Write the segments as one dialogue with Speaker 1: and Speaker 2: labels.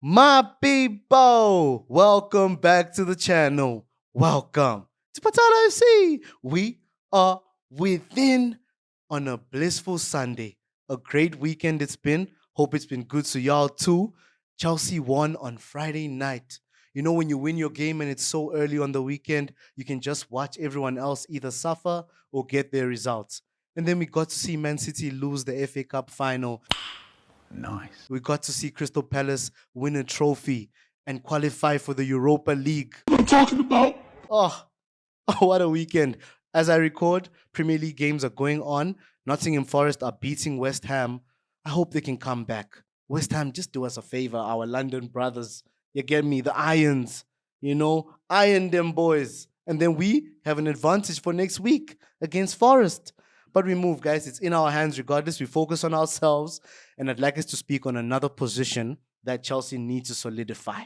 Speaker 1: My people, welcome back to the channel. Welcome to Patala FC. We are within on a blissful Sunday. A great weekend it's been. Hope it's been good to y'all too. Chelsea won on Friday night. You know, when you win your game and it's so early on the weekend, you can just watch everyone else either suffer or get their results. And then we got to see Man City lose the FA Cup final.
Speaker 2: Nice.
Speaker 1: We got to see Crystal Palace win a trophy and qualify for the Europa League.
Speaker 2: What I'm talking about?
Speaker 1: Oh, what a weekend. As I record, Premier League games are going on. Nottingham Forest are beating West Ham. I hope they can come back. West Ham, just do us a favor, our London brothers. You get me? The Irons, iron them boys. And then we have an advantage for next week against Forest. But we move, guys. It's in our hands regardless. We focus on ourselves. And I'd like us to speak on another position that Chelsea needs to solidify.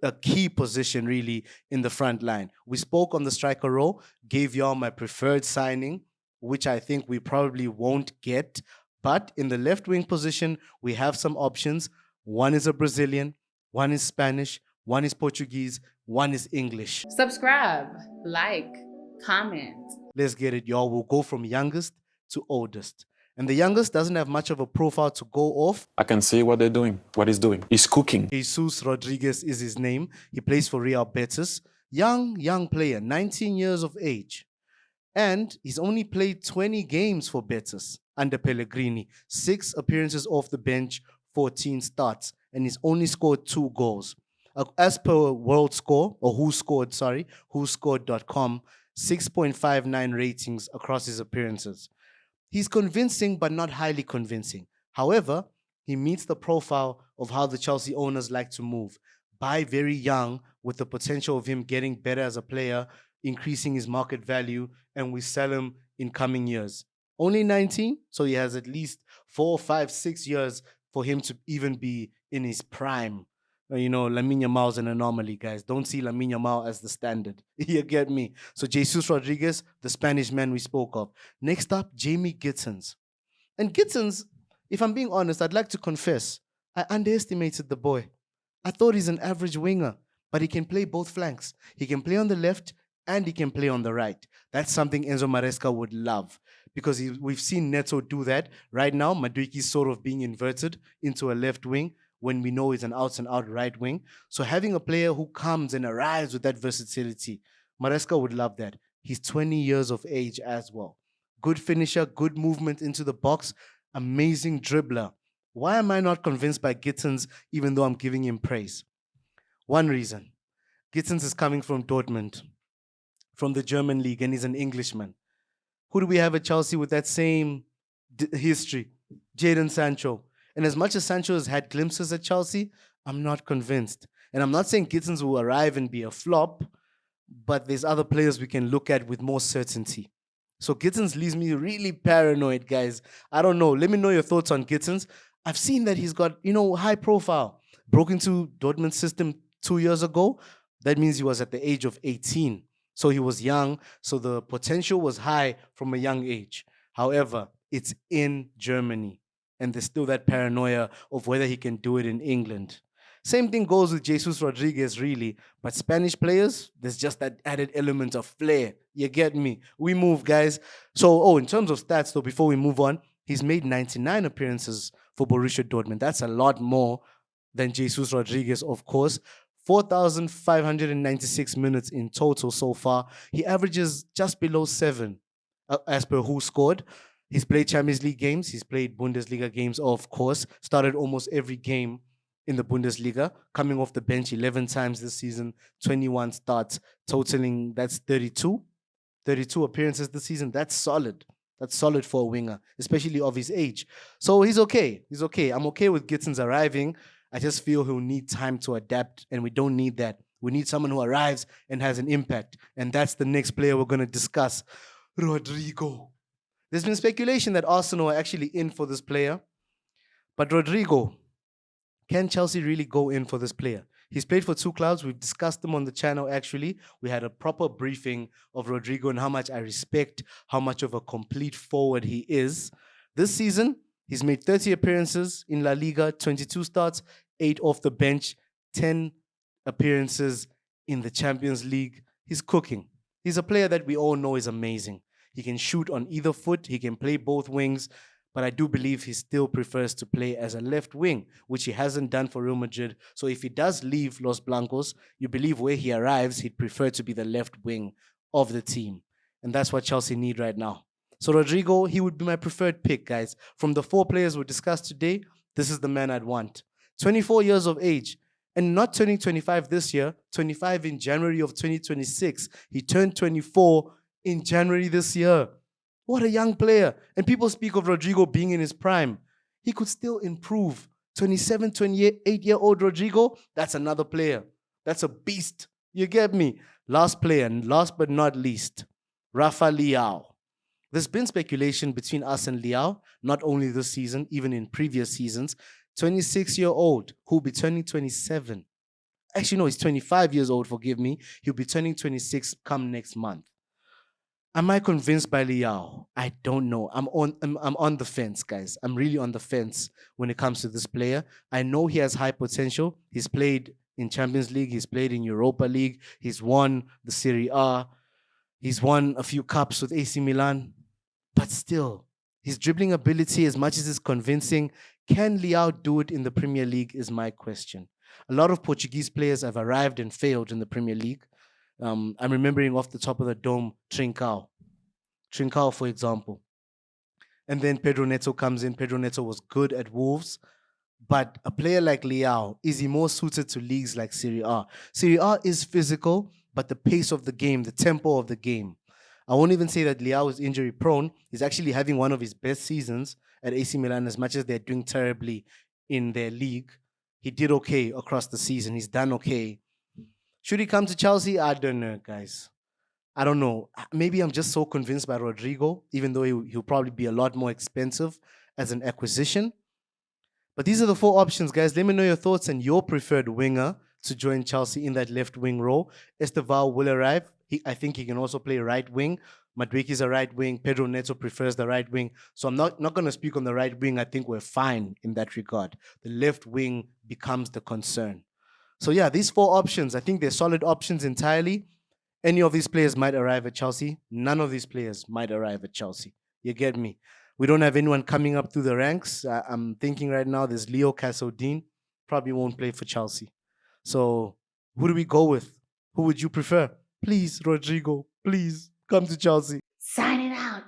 Speaker 1: A key position, really, in the front line. We spoke on the striker role, gave y'all my preferred signing, which I think we probably won't get. But in the left wing position, we have some options. One is a Brazilian, one is Spanish, one is Portuguese, one is English.
Speaker 3: Subscribe, like, comment.
Speaker 1: Let's get it, y'all. We'll go from youngest to oldest. And the youngest doesn't have much of a profile to go off.
Speaker 2: I can see what they're doing, what he's doing. He's cooking.
Speaker 1: Jesus Rodriguez is his name. He plays for Real Betis. Young player, 19 years of age. And he's only played 20 games for Betis under Pellegrini. 6 appearances off the bench, 14 starts. And he's only scored 2 goals. As per World Score, or whoscored.com, 6.59 ratings across his appearances. He's convincing, but not highly convincing. However, he meets the profile of how the Chelsea owners like to move. Buy very young with the potential of him getting better as a player, increasing his market value, and we sell him in coming years. Only 19, so he has at least 4, 5, 6 years for him to even be in his prime. Lamine Yamal's an anomaly, guys. Don't see Lamine Yamal as the standard. You get me? So Jesus Rodriguez, the Spanish man we spoke of. Next up, Jamie Gitens. And Gitens, if I'm being honest, I'd like to confess, I underestimated the boy. I thought he's an average winger, but he can play both flanks. He can play on the left and he can play on the right. That's something Enzo Maresca would love because we've seen Neto do that. Right now, Maduiki's sort of being inverted into a left wing when we know he's an out-and-out right wing. So having a player who comes and arrives with that versatility, Maresca would love that. He's 20 years of age as well. Good finisher, good movement into the box, amazing dribbler. Why am I not convinced by Gitens even though I'm giving him praise? One reason. Gitens is coming from Dortmund, from the German league, and he's an Englishman. Who do we have at Chelsea with that same history? Jadon Sancho. And as much as Sancho has had glimpses at Chelsea, I'm not convinced. And I'm not saying Gitens will arrive and be a flop, but there's other players we can look at with more certainty. So Gitens leaves me really paranoid, guys. I don't know. Let me know your thoughts on Gitens. I've seen that he's got, high profile. Broke into Dortmund's system 2 years ago. That means he was at the age of 18. So he was young. So the potential was high from a young age. However, it's in Germany. And there's still that paranoia of whether he can do it in England. Same thing goes with Jesus Rodriguez, really. But Spanish players, there's just that added element of flair. You get me? We move, guys. So, in terms of stats, though, before we move on, he's made 99 appearances for Borussia Dortmund. That's a lot more than Jesus Rodriguez, of course. 4,596 minutes in total so far. He averages just below 7, as per who scored. He's played Champions League games. He's played Bundesliga games, of course. Started almost every game in the Bundesliga. Coming off the bench 11 times this season, 21 starts, totaling, that's 32. 32 appearances this season. That's solid. That's solid for a winger, especially of his age. So he's okay. He's okay. I'm okay with Gitens arriving. I just feel he'll need time to adapt, and we don't need that. We need someone who arrives and has an impact. And that's the next player we're going to discuss, Rodrigo. There's been speculation that Arsenal are actually in for this player. But Rodrigo, can Chelsea really go in for this player? He's played for 2 clubs. We've discussed them on the channel, actually. We had a proper briefing of Rodrigo and how much I respect, how much of a complete forward he is. This season, he's made 30 appearances in La Liga, 22 starts, 8 off the bench, 10 appearances in the Champions League. He's cooking. He's a player that we all know is amazing. He can shoot on either foot, he can play both wings, but I do believe he still prefers to play as a left wing, which he hasn't done for Real Madrid. So if he does leave Los Blancos, you believe where he arrives, he'd prefer to be the left wing of the team. And that's what Chelsea need right now. So Rodrigo, he would be my preferred pick, guys. From the 4 players we discussed today, this is the man I'd want. 24 years of age, and not turning 25 this year, 25 in January of 2026. He turned 24 in January this year. What a young player. And people speak of Rodrigo being in his prime. He could still improve. 27, 28-year-old Rodrigo, that's another player. That's a beast. You get me? Last player, and last but not least, Rafa Liao. There's been speculation between us and Liao, not only this season, even in previous seasons. 26-year-old who'll be turning 27. Actually, no, he's 25 years old, forgive me. He'll be turning 26 come next month. Am I convinced by Liao? I don't know. I'm on the fence, guys. I'm really on the fence when it comes to this player. I know he has high potential. He's played in Champions League. He's played in Europa League. He's won the Serie A. He's won a few cups with AC Milan. But still, his dribbling ability, as much as it's convincing, can Liao do it in the Premier League is my question. A lot of Portuguese players have arrived and failed in the Premier League. I'm remembering off the top of the dome, Trincao, for example. And then Pedro Neto comes in. Pedro Neto was good at Wolves. But a player like Liao, is he more suited to leagues like Serie A? Serie A is physical, but the pace of the game, the tempo of the game. I won't even say that Liao is injury prone. He's actually having one of his best seasons at AC Milan, as much as they're doing terribly in their league. He did okay across the season. He's done okay. Should he come to Chelsea? I don't know, guys. I don't know. Maybe I'm just so convinced by Rodrigo, even though he'll probably be a lot more expensive as an acquisition. But these are the 4 options, guys. Let me know your thoughts and your preferred winger to join Chelsea in that left wing role. Esteval will arrive. I think he can also play right wing. Madueke's a right wing. Pedro Neto prefers the right wing. So I'm not going to speak on the right wing. I think we're fine in that regard. The left wing becomes the concern. So yeah, these 4 options, I think they're solid options entirely. Any of these players might arrive at Chelsea. None of these players might arrive at Chelsea. You get me? We don't have anyone coming up through the ranks. I'm thinking right now there's Leo Casodine. Probably won't play for Chelsea. So who do we go with? Who would you prefer? Please, Rodrigo, please come to Chelsea.
Speaker 3: Sign it out.